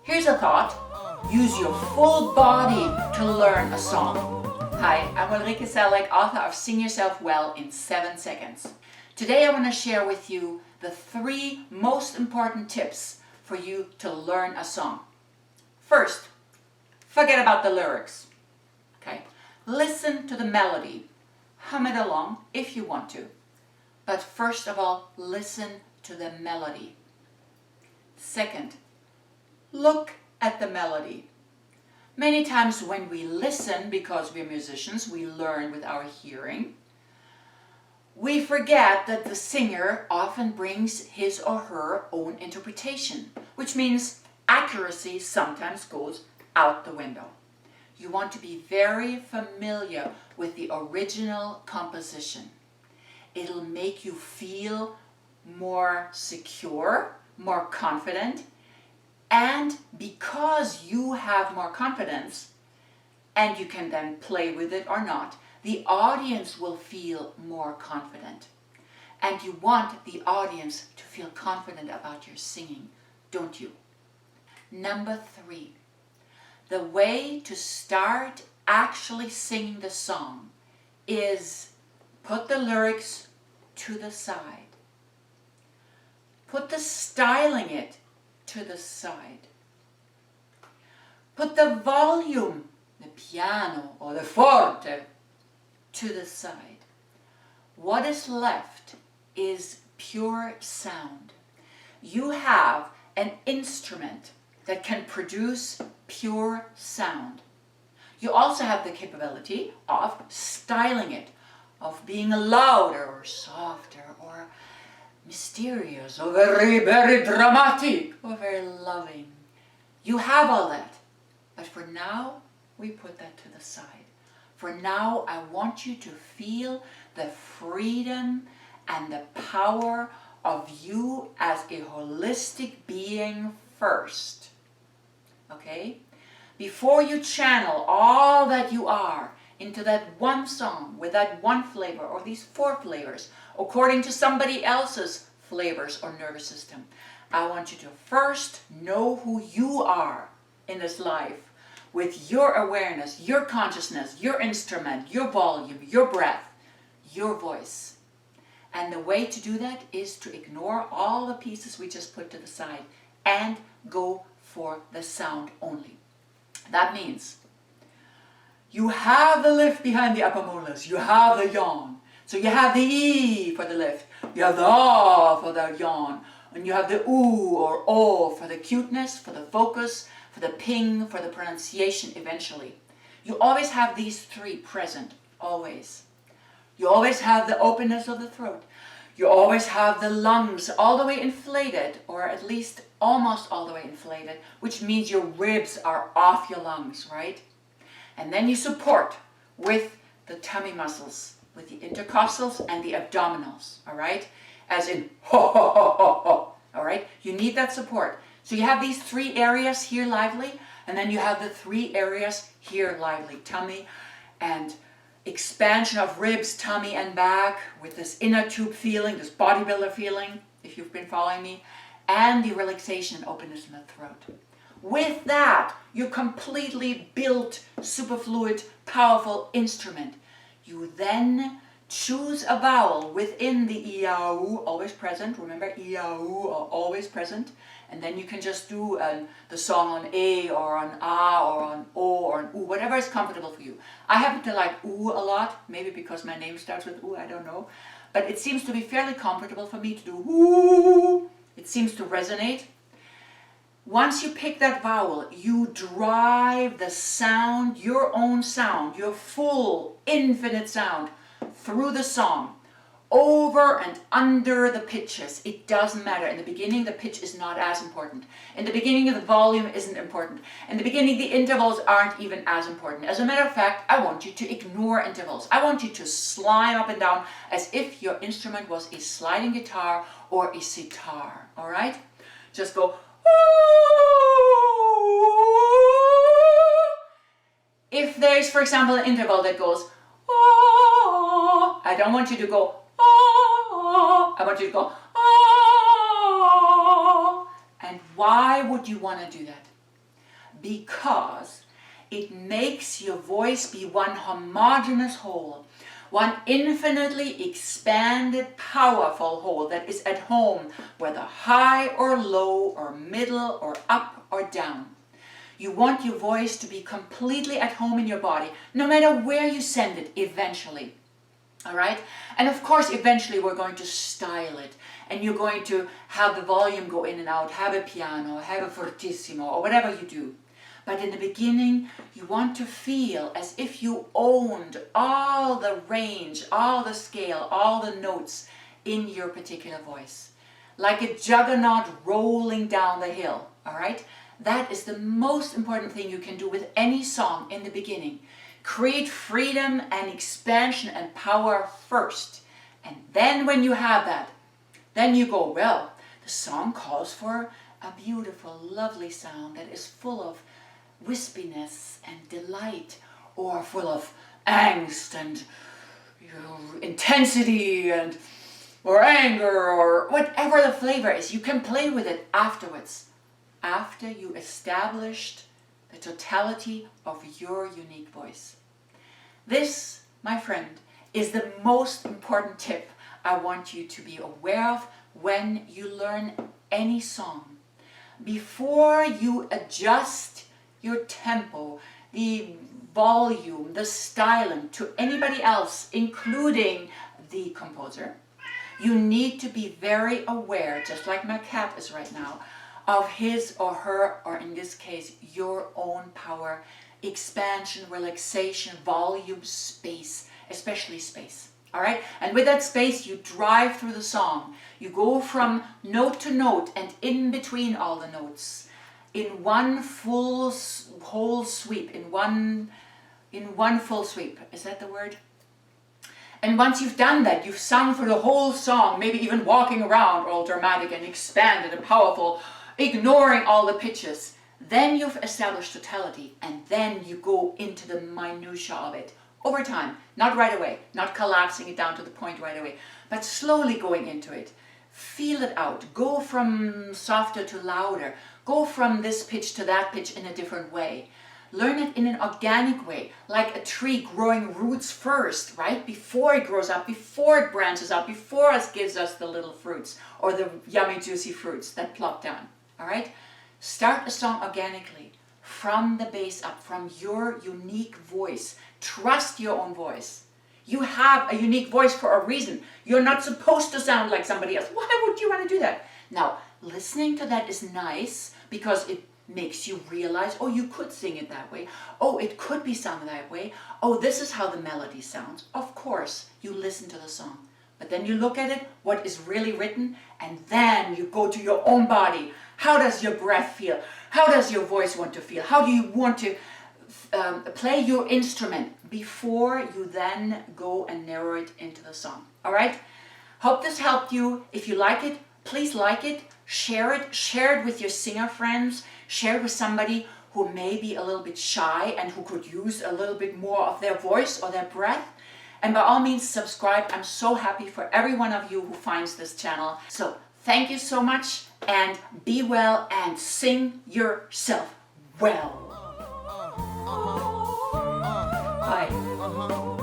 Here's a thought. Use your full body to learn a song. Hi, I'm Ulrike Selleck, author of Sing Yourself Well in 7 Seconds. Today I want to share with you the 3 most important tips for you to learn a song. First, forget about the lyrics. Okay? Listen to the melody. Hum it along if you want to. But first of all, listen to the melody. Second, look at the melody. Many times when we listen, because we're musicians, we learn with our hearing, we forget that the singer often brings his or her own interpretation, which means accuracy sometimes goes out the window. You want to be very familiar with the original composition. It'll make you feel more secure, more confident, and because you have more confidence, and you can then play with it or not, the audience will feel more confident. And you want the audience to feel confident about your singing, don't you? Number 3, the way to start actually singing the song is put the lyrics to the side. Put the styling it to the side. Put the volume, the piano or the forte, to the side. What is left is pure sound. You have an instrument that can produce pure sound. You also have the capability of styling it, of being louder or softer or mysterious or very, very dramatic or very loving. You have all that. But for now, we put that to the side. For now, I want you to feel the freedom and the power of you as a holistic being first. Okay? Before you channel all that you are into that one song with that one flavor or these 4 flavors, according to somebody else's flavors or nervous system, I want you to first know who you are in this life with your awareness, your consciousness, your instrument, your volume, your breath, your voice. And the way to do that is to ignore all the pieces we just put to the side and go for the sound only. That means you have the lift behind the upper molars, you have the yawn. So you have the E for the lift, you have the A for the yawn, and you have the U or O for the cuteness, for the focus, for the ping, for the pronunciation eventually. You always have these 3 present, always. You always have the openness of the throat. You always have the lungs all the way inflated, or at least almost all the way inflated, which means your ribs are off your lungs, right? And then you support with the tummy muscles, with the intercostals and the abdominals, all right? As in, ho, ho, ho, ho, ho, all right? You need that support. So you have these 3 areas here lively, and then you have the 3 areas here lively. Tummy and expansion of ribs, tummy and back, with this inner tube feeling, this bodybuilder feeling, if you've been following me, and the relaxation and openness in the throat. With that, you completely built, superfluid, powerful instrument. You then choose a vowel within the I-A-U, always present. Remember, I-A-U are always present. And then you can just do the song on A or on A or on O or on U, whatever is comfortable for you. I happen to like U a lot, maybe because my name starts with U, I don't know. But it seems to be fairly comfortable for me to do U. It seems to resonate. Once you pick that vowel, you drive the sound, your own sound, your full, infinite sound, through the song, over and under the pitches. It doesn't matter. In the beginning, the pitch is not as important. In the beginning, the volume isn't important. In the beginning, the intervals aren't even as important. As a matter of fact, I want you to ignore intervals. I want you to slide up and down as if your instrument was a sliding guitar or a sitar, all right? Just go, if there's, for example, an interval that goes, I don't want you to go, I want you to go, and why would you want to do that? because it makes your voice be one homogeneous whole, one infinitely expanded, powerful whole that is at home, whether high or low or middle or up or down. You want your voice to be completely at home in your body, no matter where you send it eventually. All right? And of course, eventually we're going to style it. And you're going to have the volume go in and out, have a piano, have a fortissimo, or whatever you do. But in the beginning, you want to feel as if you owned all the range, all the scale, all the notes in your particular voice. Like a juggernaut rolling down the hill, all right? That is the most important thing you can do with any song in the beginning. Create freedom and expansion and power first. And then when you have that, then you go, well, the song calls for a beautiful, lovely sound that is full of wispiness and delight, or full of angst and intensity and or anger or whatever the flavor is. You can play with it afterwards, after you established the totality of your unique voice. This, my friend, is the most important tip I want you to be aware of when you learn any song. Before you adjust your tempo, the volume, the styling to anybody else, including the composer, you need to be very aware, just like my cat is right now, of his or her, or in this case, your own power, expansion, relaxation, volume, space, especially space. All right? And with that space, you drive through the song. You go from note to note and in between all the notes in one whole sweep, in one full sweep. Is that the word? And once you've done that, you've sung for the whole song, maybe even walking around all dramatic and expanded and powerful, ignoring all the pitches. Then you've established totality, and then you go into the minutiae of it. Over time, not right away, not collapsing it down to the point right away, but slowly going into it. Feel it out. Go from softer to louder. Go from this pitch to that pitch in a different way. Learn it in an organic way, like a tree growing roots first, right? Before it grows up, before it branches out, before it gives us the little fruits or the yummy, juicy fruits that plop down, all right? Start a song organically, from the base up, from your unique voice. Trust your own voice. You have a unique voice for a reason. You're not supposed to sound like somebody else. Why would you want to do that? Now, listening to that is nice because it makes you realize, oh, you could sing it that way. Oh, it could be sung that way. Oh, this is how the melody sounds. Of course, you listen to the song. But then you look at it, what is really written, and then you go to your own body. How does your breath feel? How does your voice want to feel? How do you want to play your instrument before you then go and narrow it into the song? All right? Hope this helped you. If you like it, please like it, share it with your singer friends, share it with somebody who may be a little bit shy and who could use a little bit more of their voice or their breath. And by all means, subscribe. I'm so happy for every one of you who finds this channel. So thank you so much, and be well and sing yourself well. Bye.